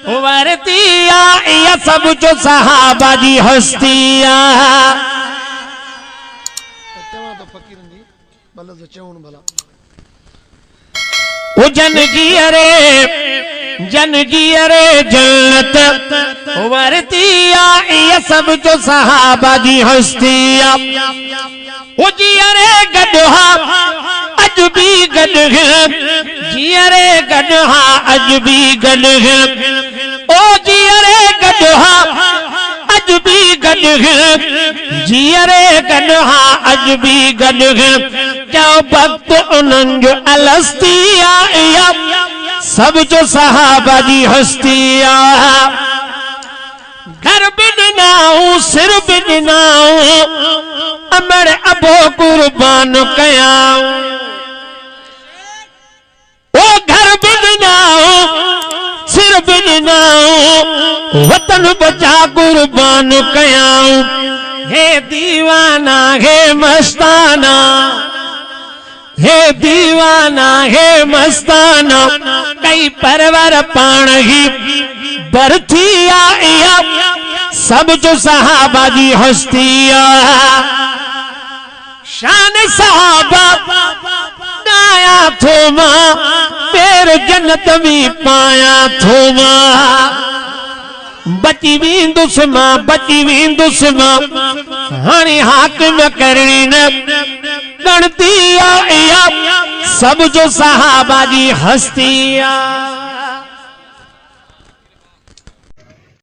वरतिया या सब जो सहाबा जी हस्तिया तो फकीरन जी भला तो चवण भला ओ जनगी अरे जन्नत वरतिया ये सब जो सहाबा जी हस्तिया ओ जी अरे गढ़ा अजबी गढ़ जी अरे गढ़ा अजबी गढ़ ओ जी अरे गढ़ा अजबी गढ़ जी अरे गढ़ा अजबी गढ़ क्या वक्त उन्हनि जो अलस्तिया सब जो सहाबा जी हस्तिया घर बिनाऊं सिर बिनाऊं अमर अबो कुर्बान कयाऊं ओ घर बिनाऊं सिर बिनाऊं वतन बचा कुर्बान कयाऊं हे दीवाना हे मस्ताना हे दीवाना हे मस्ताना कई परवर पाण ही बरथिया सब जो सहाबा जी हस्तिया शान सहाबा गाया थो मां पेर जन्नत भी पाया थो मां बची वेंदुसि मां हाणे हाकिम करणी न गणती सब जो सहाबा जी हस्तिया।